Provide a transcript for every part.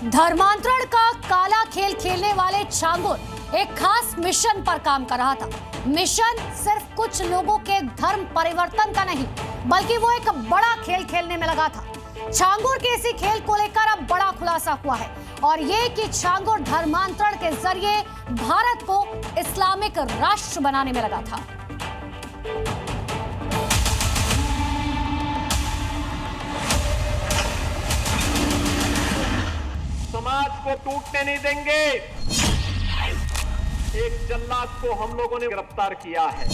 धर्मांतरण का काला खेल खेलने वाले छांगुर एक खास मिशन पर काम कर रहा था। मिशन सिर्फ कुछ लोगों के धर्म परिवर्तन का नहीं, बल्कि वो एक बड़ा खेल खेलने में लगा था। छांगुर के इसी खेल को लेकर अब बड़ा खुलासा हुआ है, और ये कि छांगुर धर्मांतरण के जरिए भारत को इस्लामिक राष्ट्र बनाने में लगा था। समाज को टूटने नहीं देंगे। एक जल्लाद को हम लोगों ने गिरफ्तार किया है।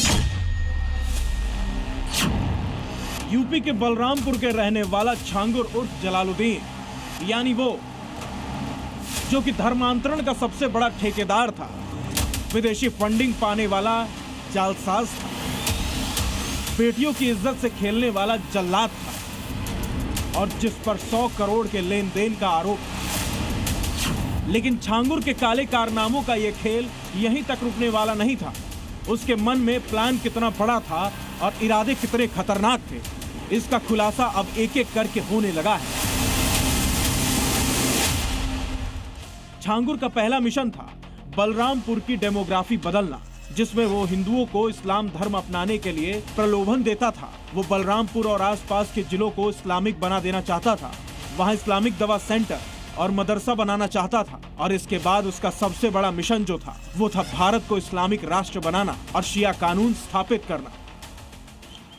यूपी के बलरामपुर के रहने वाला छांगुर उर्फ जलालुद्दीन, यानी वो जो कि धर्मांतरण का सबसे बड़ा ठेकेदार था, विदेशी फंडिंग पाने वाला जालसाज था, बेटियों की इज्जत से खेलने वाला जल्लाद था, और जिस पर 100 करोड़ के लेन देन का आरोप था। लेकिन छांगुर के काले कारनामों का यह खेल यहीं तक रुकने वाला नहीं था। उसके मन में प्लान कितना बड़ा था और इरादे कितने खतरनाक थे, इसका खुलासा अब एक एक करके होने लगा है। छांगुर का पहला मिशन था बलरामपुर की डेमोग्राफी बदलना, जिसमें वो हिंदुओं को इस्लाम धर्म अपनाने के लिए प्रलोभन देता था। वो बलरामपुर और आसपास के जिलों को इस्लामिक बना देना चाहता था। वहां इस्लामिक दवा सेंटर और मदरसा बनाना चाहता था। और इसके बाद उसका सबसे बड़ा मिशन जो था, वो था भारत को इस्लामिक राष्ट्र बनाना और शिया कानून स्थापित करना।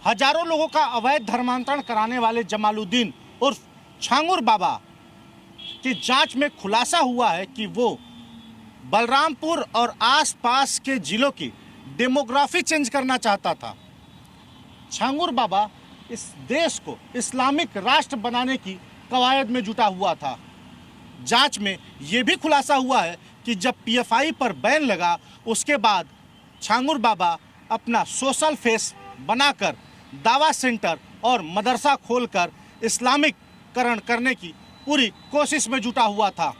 हजारों लोगों का अवैध धर्मांतरण कराने वाले जमालुद्दीन उर्फ छांगुर बाबा की जांच में खुलासा हुआ है कि वो बलरामपुर और आसपास के जिलों की डेमोग्राफी चेंज करना चाहता था। छांगुर बाबा इस देश को इस्लामिक राष्ट्र बनाने की कवायद में जुटा हुआ था। जांच में यह भी खुलासा हुआ है कि जब पीएफआई पर बैन लगा, उसके बाद छांगुर बाबा अपना सोशल फेस बनाकर दावा सेंटर और मदरसा खोलकर इस्लामिकरण करने की पूरी कोशिश में जुटा हुआ था।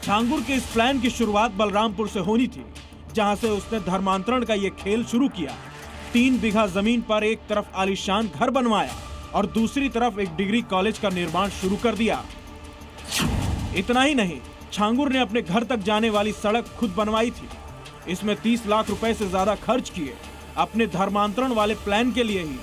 छांगुर के इस प्लान की शुरुआत बलरामपुर से होनी थी, जहां से उसने धर्मांतरण का ये खेल शुरू किया। 3 बीघा जमीन पर एक तरफ आलीशान घर बनवाया और दूसरी तरफ एक डिग्री कॉलेज का निर्माण शुरू कर दिया। इतना ही नहीं, छांगुर ने अपने घर तक जाने वाली सड़क खुद बनवाई थी। इसमें 30 लाख रुपए से ज्यादा खर्च किए अपने धर्मांतरण वाले प्लान के लिए ही।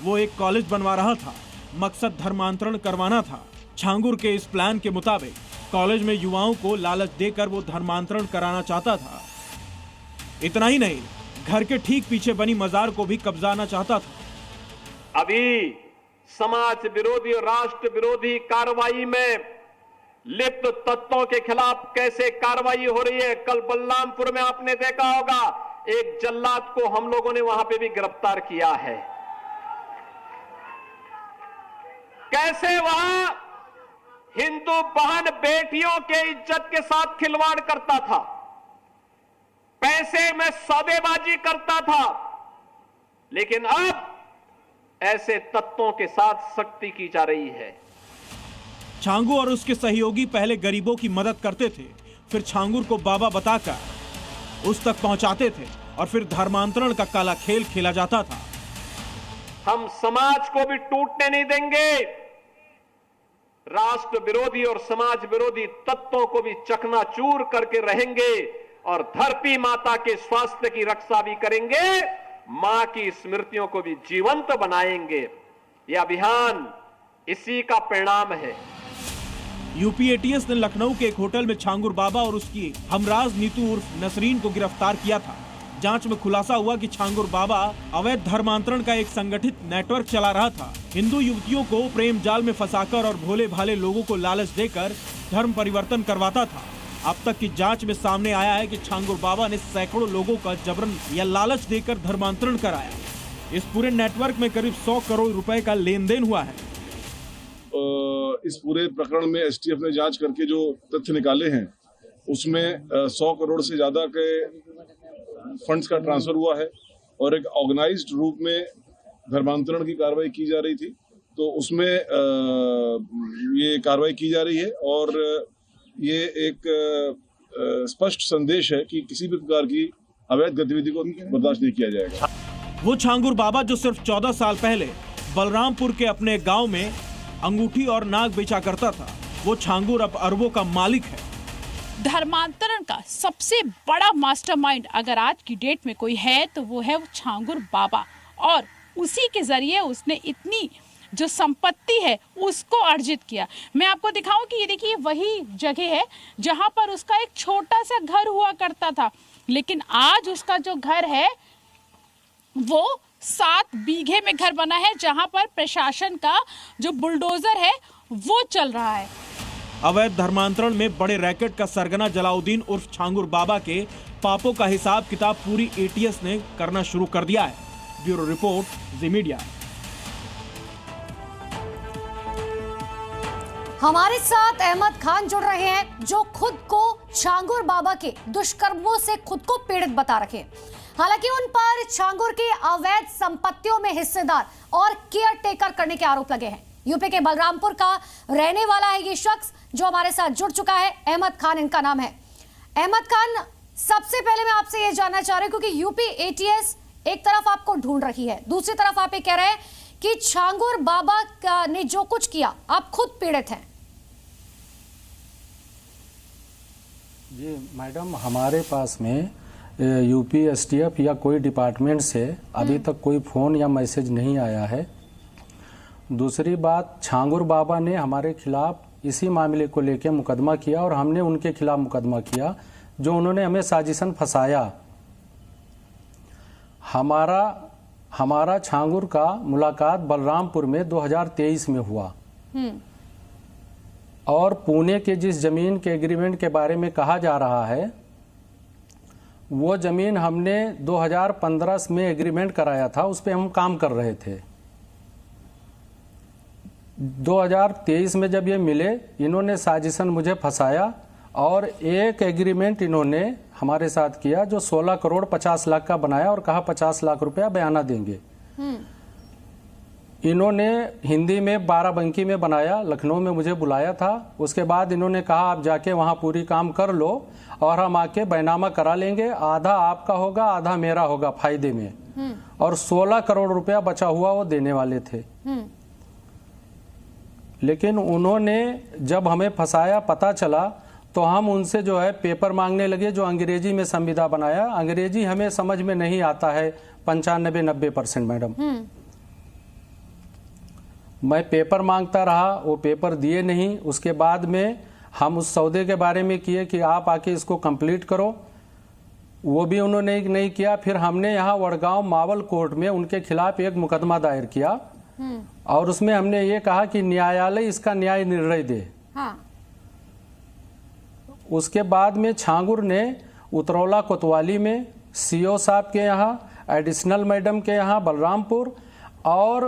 वो एक कॉलेज बनवा रहा था, मकसद धर्मांतरण करवाना था। छांगुर के इस प्लान के मुताबिक कॉलेज में युवाओं को लालच देकर वो धर्मांतरण कराना चाहता था। इतना ही नहीं, घर के ठीक पीछे बनी मजार को भी कब्जाना चाहता था। अभी समाज विरोधी और राष्ट्र विरोधी कार्रवाई में लिप्त तत्वों के खिलाफ कैसे कार्रवाई हो रही है। कल बलरामपुर में आपने देखा होगा, एक जल्लाद को हम लोगों ने वहां पे भी गिरफ्तार किया है। कैसे वहां हिंदू बहन बेटियों के इज्जत के साथ खिलवाड़ करता था, पैसे में सौदेबाजी करता था। लेकिन अब ऐसे तत्वों के साथ सख्ती की जा रही है। छांगुर और उसके सहयोगी पहले गरीबों की मदद करते थे, फिर छांगुर को बाबा बताकर उस तक पहुंचाते थे, और फिर धर्मांतरण का काला खेल खेला जाता था। हम समाज को भी टूटने नहीं देंगे। राष्ट्र विरोधी और समाज विरोधी तत्वों को भी चकनाचूर करके रहेंगे, और धरती माता के स्वास्थ्य की रक्षा भी करेंगे, मां की स्मृतियों को भी जीवंत बनाएंगे। यह अभियान इसी का परिणाम है। यूपी एटीएस ने लखनऊ के एक होटल में छांगुर बाबा और उसकी हमराज नीतू उर्फ नसरीन को गिरफ्तार किया था। जांच में खुलासा हुआ कि छांगुर बाबा अवैध धर्मांतरण का एक संगठित नेटवर्क चला रहा था। हिंदू युवतियों को प्रेम जाल में फंसाकर और भोले भाले लोगों को लालच देकर धर्म परिवर्तन करवाता था। अब तक की जांच में सामने आया है कि छांगुर बाबा ने सैकड़ों लोगों का जबरन या लालच देकर धर्मांतरण कराया। इस पूरे नेटवर्क में करीब 100 करोड़ रुपए का लेन देन हुआ है। इस पूरे प्रकरण में एसटीएफ ने जांच करके जो तथ्य निकाले हैं, उसमें 100 करोड़ से ज्यादा के फंड्स का ट्रांसफर हुआ है, और एक ऑर्गेनाइज्ड रूप में धर्मांतरण की कार्रवाई की जा रही थी। तो उसमें ये कार्रवाई की जा रही है, और ये एक स्पष्ट संदेश है कि किसी भी प्रकार की अवैध गतिविधि को बर्दाश्त नहीं किया जाएगा। वो छांगुर बाबा जो सिर्फ 14 साल पहले बलरामपुर के अपने गांव में अंगूठी और नाक बेचा करता था, वो छांगुर अब अरबों का मालिक है। धर्मांतरण का सबसे बड़ा मास्टरमाइंड अगर आज की डेट में कोई है तो वो है छांगुर बाबा, और उसी के जरिए उसने इतनी जो संपत्ति है उसको अर्जित किया। मैं आपको दिखाऊं कि ये देखिए वही जगह है जहां पर उसका एक छोटा सा घर हुआ करता था, लेकिन आज उसका जो घर है वो 7 बीघे में घर बना है, जहां पर प्रशासन का जो बुलडोजर है वो चल रहा है। अवैध धर्मांतरण में बड़े रैकेट का सरगना जलालुद्दीन उर्फ छांगुर बाबा के पापों का हिसाब किताब पूरी एटीएस ने करना शुरू कर दिया है। ब्यूरो रिपोर्ट, जी मीडिया। हमारे साथ अहमद खान जुड़ रहे हैं, जो खुद को छांगुर बाबा के दुष्कर्मों से खुद को पीड़ित बता रखे हैं। हालांकि उन पर छांगुर की अवैध संपत्तियों में हिस्सेदार और केयर टेकर करने के आरोप लगे हैं। यूपी के बलरामपुर का रहने वाला है ये शख्स जो हमारे साथ जुड़ चुका है। अहमद खान इनका नाम है। अहमद खान, सबसे पहले मैं आपसे ये जानना चाह रही हूँ, क्योंकि यूपी एटीएस एक तरफ आपको ढूंढ रही है, दूसरी तरफ आप ये कह रहे हैं कि छांगुर बाबा ने जो कुछ किया आप खुद पीड़ित हैं। जी मैडम, हमारे पास में यूपी एसटीएफ या कोई डिपार्टमेंट से अभी तक कोई फ़ोन या मैसेज नहीं आया है। दूसरी बात, छांगुर बाबा ने हमारे खिलाफ इसी मामले को लेकर मुकदमा किया और हमने उनके खिलाफ मुकदमा किया, जो उन्होंने हमें साजिशन फंसाया। हमारा छांगुर का मुलाकात बलरामपुर में 2023 में हुआ और पुणे के जिस जमीन के एग्रीमेंट के बारे में कहा जा रहा है, वो जमीन हमने 2015 में एग्रीमेंट कराया था, उस पर हम काम कर रहे थे। 2023 में जब ये मिले, इन्होंने साजिशन मुझे फंसाया और एक एग्रीमेंट इन्होंने हमारे साथ किया जो 16 करोड़ 50 लाख का बनाया और कहा 50 लाख रुपया बयाना देंगे। इन्होंने हिंदी में बाराबंकी में बनाया, लखनऊ में मुझे बुलाया था। उसके बाद इन्होंने कहा आप जाके वहां पूरी काम कर लो और हम आके बैनामा करा लेंगे, आधा आपका होगा आधा मेरा होगा फायदे में। और 16 करोड़ रुपया बचा हुआ वो देने वाले थे। लेकिन उन्होंने जब हमें फंसाया, पता चला, तो हम उनसे जो है पेपर मांगने लगे, जो अंग्रेजी में संविदा बनाया। अंग्रेजी हमें समझ में नहीं आता है 95-90% मैडम। मैं पेपर मांगता रहा, वो पेपर दिए नहीं। उसके बाद में हम उस सौदे के बारे में किए कि आप आके इसको कंप्लीट करो, वो भी उन्होंने नहीं किया। फिर हमने यहाँ वडगांव मावल कोर्ट में उनके खिलाफ एक मुकदमा दायर किया और उसमें हमने ये कहा कि न्यायालय इसका न्याय निर्णय दे। हाँ। उसके बाद में छांगुर ने उतरौला कोतवाली में सीओ साहब के यहाँ, एडिशनल मैडम के यहाँ बलरामपुर और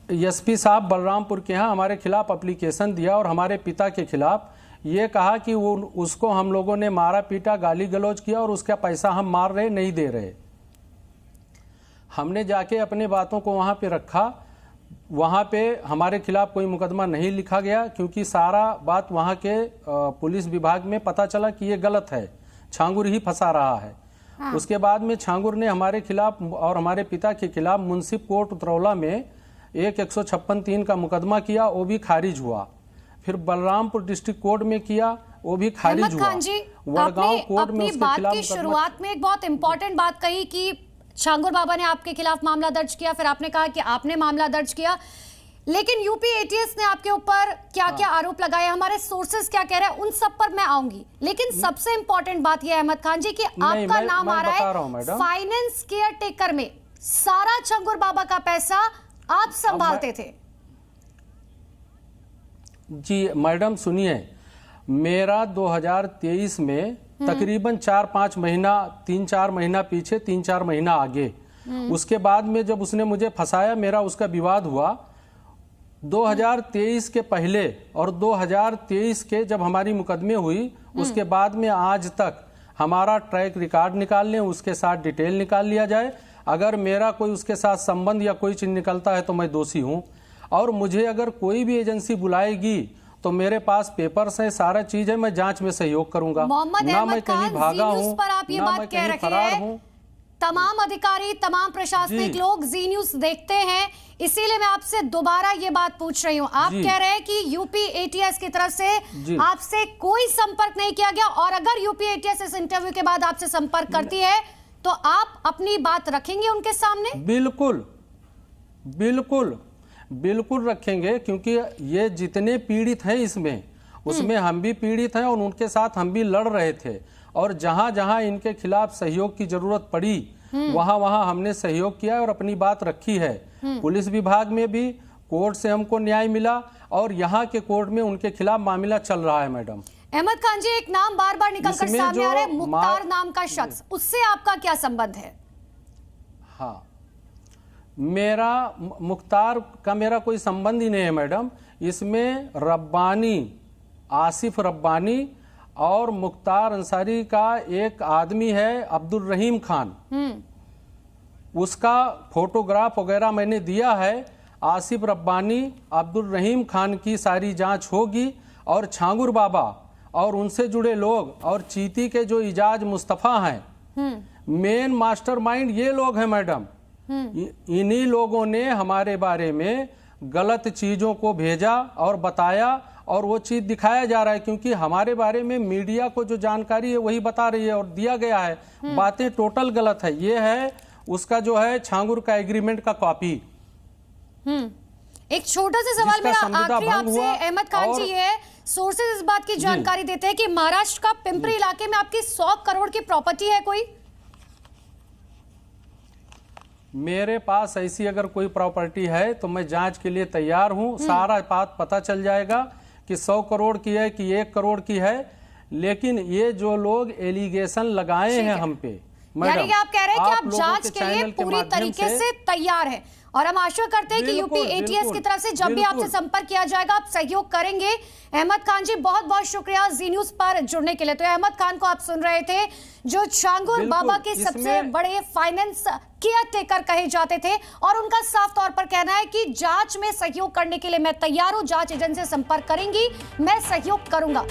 एसपी साहब बलरामपुर के यहाँ हमारे खिलाफ एप्लीकेशन दिया और हमारे पिता के खिलाफ ये कहा कि वो उसको हम लोगों ने मारा पीटा, गाली गलौज किया और उसका पैसा हम मार रहे नहीं दे रहे। हमने जाके अपने बातों को वहाँ पे रखा। वहाँ पे हमारे खिलाफ कोई मुकदमा नहीं लिखा गया क्योंकि सारा बात वहाँ के पुलिस विभाग में पता चला कि ये गलत है, छांगुर ही फंसा रहा है। हाँ। उसके बाद में छांगुर ने हमारे खिलाफ और हमारे पिता के खिलाफ मुंसिफ कोर्ट उतरौला में एक 156(3) का मुकदमा किया, वो भी खारिज हुआ। फिर बलरामपुर डिस्ट्रिक्ट कोर्ट में किया, वो भी खारिज हुआ। वडगांव कोर्ट में उसके खिलाफ की शुरुआत में एक बहुत इंपॉर्टेंट बात कही कि छांगुर बाबा ने आपके खिलाफ मामला दर्ज किया, फिर आपने कहा कि आपने मामला दर्ज किया, लेकिन यूपी एटीएस ने आपके ऊपर क्या क्या आरोप लगाए, हमारे सोर्सेज क्या कह रहे हैं, उन सब पर मैं आऊंगी। लेकिन सबसे इंपॉर्टेंट बात यह है अहमद खान जी कि आपका नाम आ रहा है फाइनेंस केयर टेकर में। सारा छांगुर बाबा का पैसा आप संभालते थे। जी मैडम सुनिए, मेरा 2023 में तकरीबन 4-5 महीना, 3-4 महीना पीछे, 3-4 महीना आगे, उसके बाद में जब उसने मुझे फंसाया, मेरा उसका विवाद हुआ। 2023 के पहले और 2023 के जब हमारी मुकदमे हुई, उसके बाद में आज तक हमारा ट्रैक रिकॉर्ड निकाल लें, उसके साथ डिटेल निकाल लिया जाए। अगर मेरा कोई उसके साथ संबंध या कोई चीज निकलता है तो मैं दोषी हूं। और मुझे अगर कोई भी एजेंसी बुलाएगी तो मेरे पास पेपर्स है, सारा चीज है, मैं जांच में सहयोग करूंगा। मोहम्मद ना मैं अहमद कहीं खान, भागा हूं, पर आप ये ना बात मैं कह कहीं रखे फरार हैं। हूं। तमाम अधिकारी, तमाम प्रशासनिक लोग जी न्यूज देखते हैं, इसीलिए मैं आपसे दोबारा ये बात पूछ रही हूँ। आप कह रहे हैं कि यूपी एटीएस की तरफ से आपसे कोई संपर्क नहीं किया गया, और अगर यूपी एटीएस इस इंटरव्यू के बाद आपसे संपर्क करती है तो आप अपनी बात रखेंगे उनके सामने? बिल्कुल बिल्कुल बिल्कुल रखेंगे, क्योंकि ये जितने पीड़ित हैं इसमें, उसमें हम भी पीड़ित हैं और उनके साथ हम भी लड़ रहे थे, और जहां जहां इनके खिलाफ सहयोग की जरूरत पड़ी वहां वहां हमने सहयोग किया और अपनी बात रखी है। पुलिस विभाग में भी कोर्ट से हमको न्याय मिला, और यहाँ के कोर्ट में उनके खिलाफ मामला चल रहा है। मैडम अहमद खान जी, एक नाम बार बार निकलकर सामने आ रहा है, मुख्तार नाम का शख्स, उससे आपका क्या संबंध है? हाँ, मेरा मुख्तार का मेरा कोई संबंध ही नहीं है मैडम। इसमें रब्बानी, आसिफ रब्बानी और मुख्तार अंसारी का एक आदमी है अब्दुल रहीम खान, उसका फोटोग्राफ वगैरह मैंने दिया है। आसिफ रब्बानी, अब्दुल रहीम खान की सारी जांच होगी, और छांगुर बाबा और उनसे जुड़े लोग और चीती के जो इजाज मुस्तफा हैं, मेन मास्टरमाइंड ये लोग हैं मैडम। इन्हीं लोगों ने हमारे बारे में गलत चीजों को भेजा और बताया, और वो चीज दिखाया जा रहा है, क्योंकि हमारे बारे में मीडिया को जो जानकारी है वही बता रही है और दिया गया है, बातें टोटल गलत है। ये है उसका जो है छांगुर का एग्रीमेंट का कॉपी। एक छोटा सा सवाल मेरा आखिरी आपसे अहमद खान जी, ये सोर्सेज इस बात की जानकारी देते हैं कि महाराष्ट्र का पिंपरी इलाके में आपकी 100 करोड़ की प्रॉपर्टी है कोई? मेरे पास ऐसी अगर कोई प्रॉपर्टी है तो मैं जांच के लिए तैयार हूं। सारा बात पता चल जाएगा कि 100 करोड़ की है कि 1 करोड़ की है, लेकिन ये जो लोग एलिगेशन लगाए हैं हम पे, यानी कि आप कह रहे हैं कि आप जांच के लिए पूरी तरीके से तैयार हैं, और हम आशा करते हैं कि यूपी एटीएस की तरफ से जब भी आपसे संपर्क किया जाएगा आप सहयोग करेंगे। अहमद खान जी, बहुत बहुत शुक्रिया जी न्यूज पर जुड़ने के लिए। तो अहमद खान को आप सुन रहे थे, जो छांगुर बाबा के सबसे बड़े फाइनेंस केयर टेकर कहे जाते थे, और उनका साफ तौर पर कहना है कि जांच में सहयोग करने के लिए मैं तैयार हूं, जांच एजेंसी से संपर्क करेंगी, मैं सहयोग करूंगा।